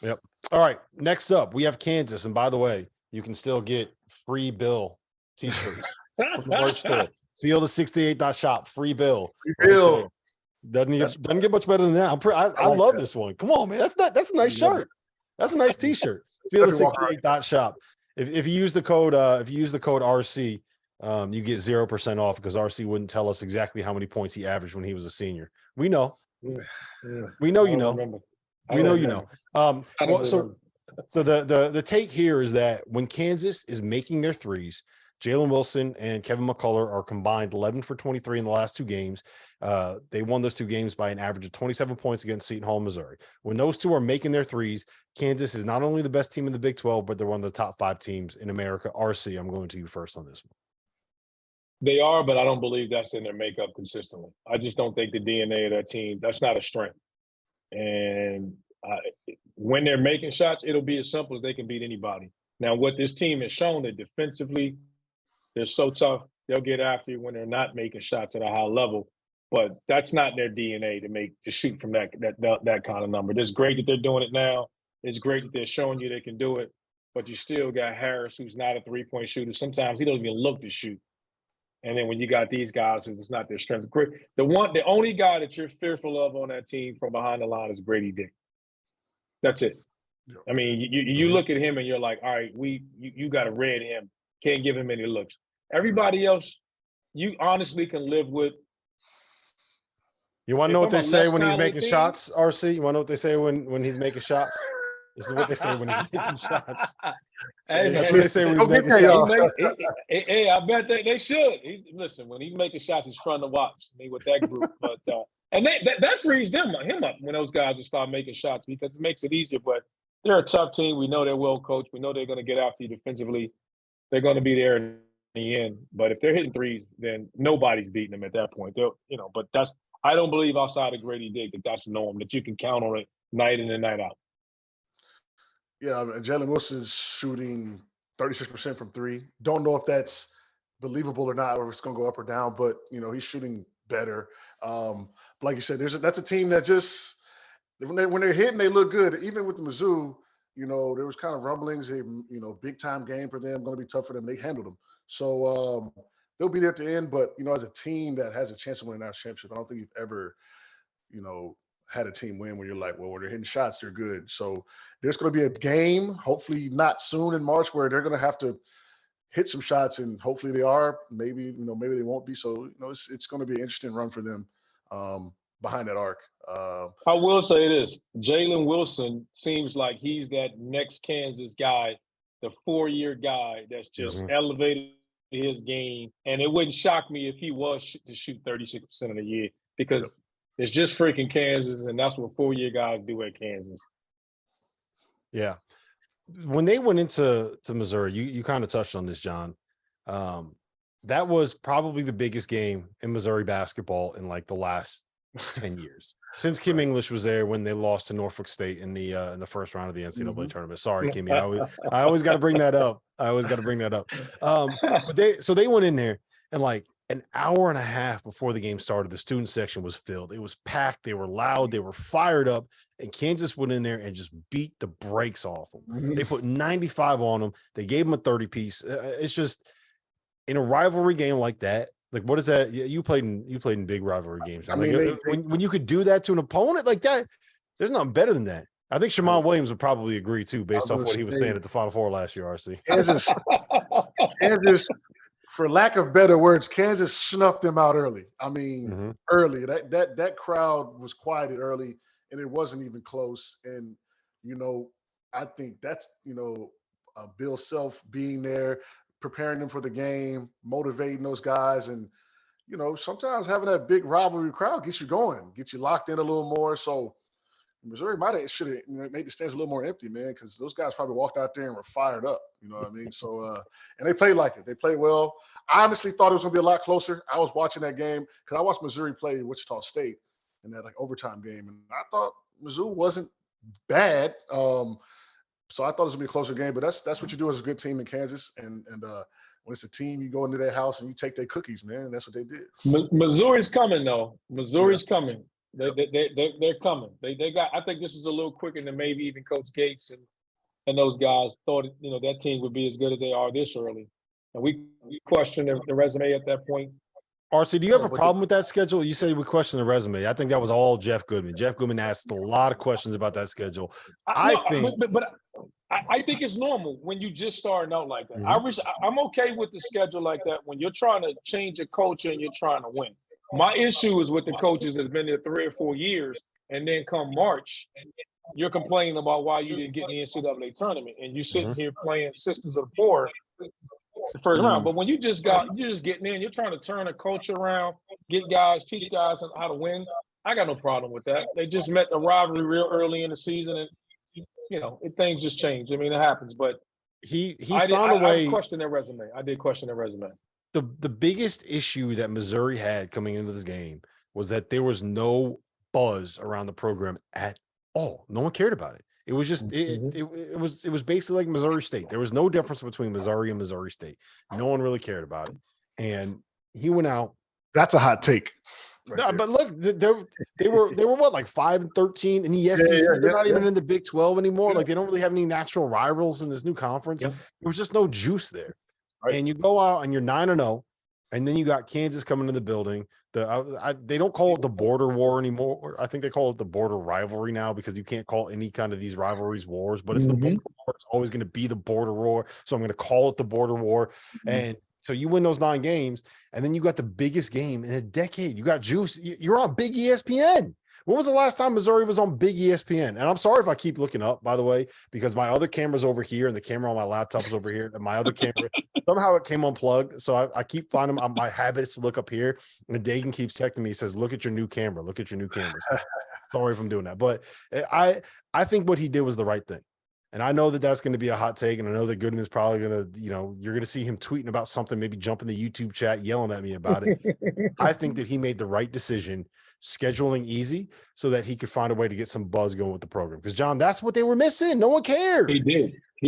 Yep. All right. Next up, we have Kansas. And by the way, you can still get free Bill t-shirts from the merch store. Field68.shop, free Bill. Bill. Doesn't get much better than that. I love this one. Come on, man. That's a nice shirt. That's a nice t-shirt. Field68.shop. If you use the code RC, you get 0% off because RC wouldn't tell us exactly how many points he averaged when he was a senior. We know. We know you know. We know you know. So the take here is that when Kansas is making their threes, Jalen Wilson and Kevin McCullough are combined 11 for 23 in the last two games. They won those two games by an average of 27 points against Seton Hall, Missouri. When those two are making their threes, Kansas is not only the best team in the Big 12, but they're one of the top 5 teams in America. RC, I'm going to you first on this one. They are, but I don't believe that's in their makeup consistently. I just don't think the DNA of that team, that's not a strength. And when they're making shots, it'll be as simple as they can beat anybody. Now, what this team has shown that defensively, they're so tough, they'll get after you when they're not making shots at a high level. But that's not their DNA to shoot from that kind of number. It's great that they're doing it now. It's great that they're showing you they can do it. But you still got Harris, who's not a three-point shooter. Sometimes he doesn't even look to shoot. And then when you got these guys, it's not their strength. The only guy that you're fearful of on that team from behind the line is Grady Dick. That's it. I mean, you look at him and you're like, all right, you got to red him. Can't give him any looks. Everybody else, you honestly can live with. You want to know what they say when he's making shots, RC? You want to know what they say when he's making shots? This is what they say when he's making shots. That's what they say when he's making shots. Hey, I bet they should. Listen, when he's making shots, it's fun to watch. I mean, with that group, but and that frees him up when those guys will start making shots because it makes it easier. But they're a tough team. We know they're well coached. We know they're going to get after you defensively. They're going to be there in the end. But if they're hitting threes, then nobody's beating them at that point. But I don't believe outside of Grady Dick that's the norm, that you can count on it night in and night out. Yeah, Jalen Wilson's shooting 36% from three. Don't know if that's believable or not, or if it's going to go up or down, but, he's shooting better. But like you said, that's a team that just when they're hitting, they look good. Even with the Mizzou, there was kind of rumblings, big time game for them, going to be tough for them. They handled them. So they'll be there at the end, but, as a team that has a chance of winning our championship, I don't think you've ever, had a team win where you're like, well, when they're hitting shots, they're good. So there's going to be a game, hopefully not soon in March, where they're going to have to hit some shots, and hopefully they are. Maybe, maybe they won't be. So, it's going to be an interesting run for them behind that arc. I will say this. Jalen Wilson seems like he's that next Kansas guy, the 4-year guy that's just elevated his game. And it wouldn't shock me if he was to shoot 36% of the year because it's just freaking Kansas, and that's what 4-year guys do at Kansas. Yeah. When they went into Missouri, you kind of touched on this, John. That was probably the biggest game in Missouri basketball in like the last 10 years since Kim English was there when they lost to Norfolk State in the first round of the NCAA tournament. Sorry, Kimmy. I always got to bring that up. But they went in there and like an hour and a half before the game started, the student section was filled. It was packed. They were loud. They were fired up. And Kansas went in there and just beat the brakes off them. They put 95 on them. They gave them a 30-piece. It's just in a rivalry game like that. Like, what is that? You played in big rivalry games. I mean, when you could do that to an opponent like that, there's nothing better than that. I think Shammond Williams would probably agree too, based off what he was saying at the Final Four last year. RC Kansas, for lack of better words, Kansas snuffed them out early. I mean, early. That crowd was quieted early, and it wasn't even close. And I think that's Bill Self being there, preparing them for the game, motivating those guys, and sometimes having that big rivalry crowd gets you going, gets you locked in a little more. So Missouri should have made the stands a little more empty, man, because those guys probably walked out there and were fired up. You know what I mean? So, and they played like it. They played well. I honestly thought it was going to be a lot closer. I was watching that game because I watched Missouri play Wichita State in that overtime game, and I thought Mizzou wasn't bad. So I thought it was going to be a closer game, but that's what you do as a good team in Kansas. And when it's a team, you go into their house and you take their cookies, man. And that's what they did. Missouri's coming, though. Missouri's coming. They're coming. They got. I think this is a little quicker than maybe even Coach Gates and those guys thought. That team would be as good as they are this early, and we questioned the resume at that point. RC, do you have a problem with that schedule? You said we questioned the resume. I think that was all Jeff Goodman. Jeff Goodman asked a lot of questions about that schedule. I think it's normal when you just starting out like that. I'm okay with the schedule like that when you're trying to change a culture and you're trying to win. My issue is with the coaches that's been there 3 or 4 years, and then come March, you're complaining about why you didn't get in the NCAA tournament, and you sitting here playing Sisters of the Poor the first round. But when you're just getting in, you're trying to turn a culture around, teach guys how to win. I got no problem with that. They just met the rivalry real early in the season, and things just change. I mean, it happens. But he found a way. I questioned their resume. I did question their resume. The biggest issue that Missouri had coming into this game was that there was no buzz around the program at all. No one cared about it. It was just it was basically like Missouri State. There was no difference between Missouri and Missouri State. No one really cared about it. And he went out. That's a hot take. No, but look, they were what, like 5-13 in the SEC. They're not even in the Big 12 anymore. Like, they don't really have any natural rivals in this new conference. There was just no juice there. Right. And you go out and you're 9-0, and then you got Kansas coming to the building. They don't call it the border war anymore. I think they call it the border rivalry now, because you can't call any kind of these rivalries wars, but it's the border war. It's always going to be the border war. So I'm going to call it the border war. And so you win those 9 games, and then you got the biggest game in a decade. You got juice. You're on big ESPN. When was the last time Missouri was on big ESPN? And I'm sorry if I keep looking up, by the way, because my other camera's over here and the camera on my laptop is over here. And my other camera, somehow it came unplugged. So I keep finding my habit is to look up here. And Dagan keeps texting me. He says, look at your new camera. Look at your new camera. So sorry if I'm doing that. But I think what he did was the right thing. And I know that that's going to be a hot take. And I know that Goodman is probably going to, you're going to see him tweeting about something, maybe jump in the YouTube chat, yelling at me about it. I think that he made the right decision, scheduling easy, so that he could find a way to get some buzz going with the program. Because, John, that's what they were missing. No one cared. He did.